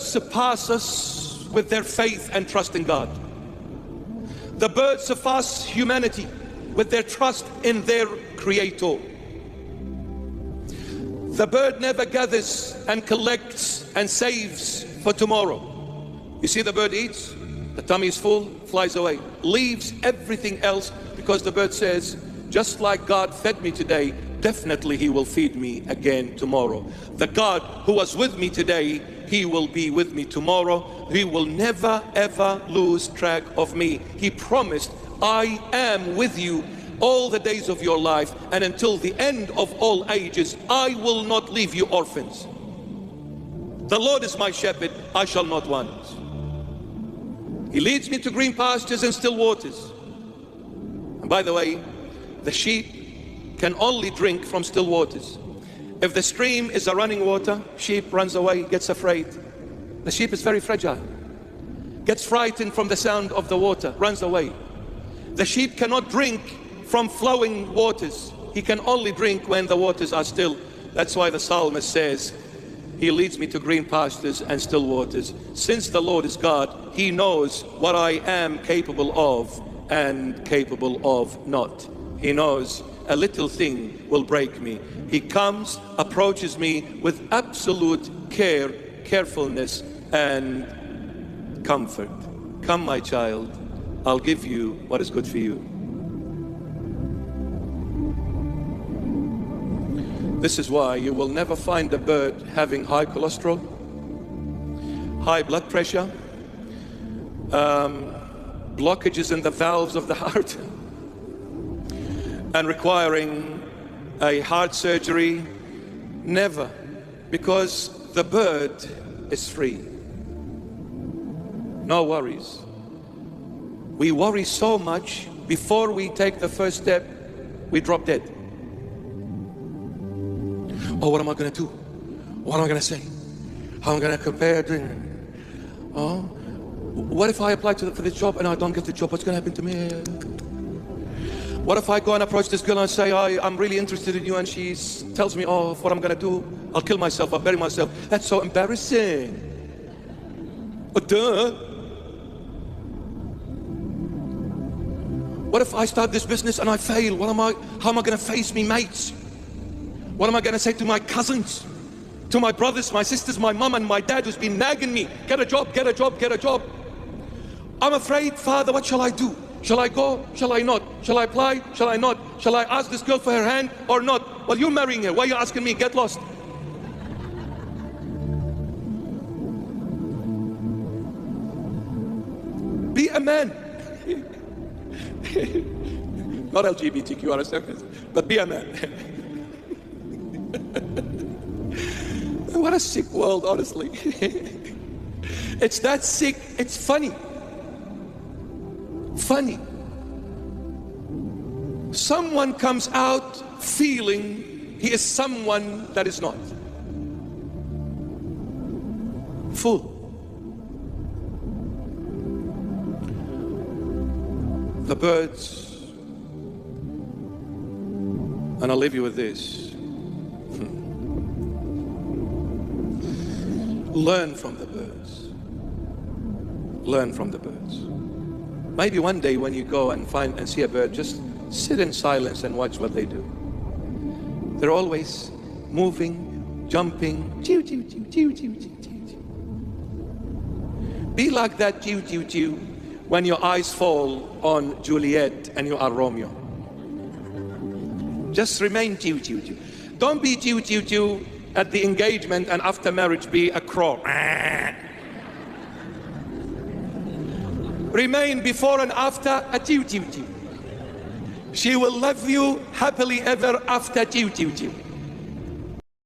surpass us with their faith and trust in God. The birds surpass humanity with their trust in their Creator. The bird never gathers and collects and saves for tomorrow. You see, the bird eats, the tummy is full, flies away, leaves everything else, because the bird says, just like God fed me today, definitely He will feed me again tomorrow. The God who was with me today, He will be with me tomorrow. He will never ever lose track of me. He promised, I am with you all the days of your life, and until the end of all ages, I will not leave you orphans. The Lord is my shepherd, I shall not want. He leads me to green pastures and still waters. And by the way, the sheep can only drink from still waters. If the stream is a running water, sheep runs away, gets afraid. The sheep is very fragile, gets frightened from the sound of the water, runs away. The sheep cannot drink from flowing waters. He can only drink when the waters are still. That's why the psalmist says, He leads me to green pastures and still waters. Since the Lord is God, He knows what I am capable of and capable of not. He knows a little thing will break me. He comes, approaches me with absolute care, carefulness, and comfort. Come, my child, I'll give you what is good for you. This is why you will never find a bird having high cholesterol, high blood pressure, blockages in the valves of the heart, and requiring a heart surgery. Never, because the bird is free. No worries. We worry so much before we take the first step, we drop dead. Oh, what am I going to do? What am I going to say? How am I going to compare? Oh, what if I apply for this job and I don't get the job? What's going to happen to me? What if I go and approach this girl and say, I'm really interested in you, and she tells me, oh, what I'm going to do? I'll kill myself, I'll bury myself. That's so embarrassing. Oh, duh. What if I start this business and I fail? How am I going to face me mates? What am I going to say to my cousins, to my brothers, my sisters, my mom and my dad who's been nagging me, get a job, get a job, get a job. I'm afraid, Father, what shall I do? Shall I go? Shall I not? Shall I apply? Shall I not? Shall I ask this girl for her hand or not? Well, you're marrying her. Why are you asking me? Get lost. Be a man. Not LGBTQ, but be a man. What a sick world, honestly. It's that sick, it's funny. Funny. Someone comes out feeling he is someone that is not. Fool. The birds, and I'll leave you with this. Learn from the birds. Learn from the birds. Maybe one day when you go and find and see a bird, just sit in silence and watch what they do. They're always moving, jumping. Choo, choo, choo, choo, choo, choo, choo. Be like that choo, choo, choo when your eyes fall on Juliet and you are Romeo. Just remain choo, choo, choo. Don't be choo, choo, choo at the engagement and after marriage be a crow. Remain before and after a choo choo choo. She will love you happily ever after choo choo choo.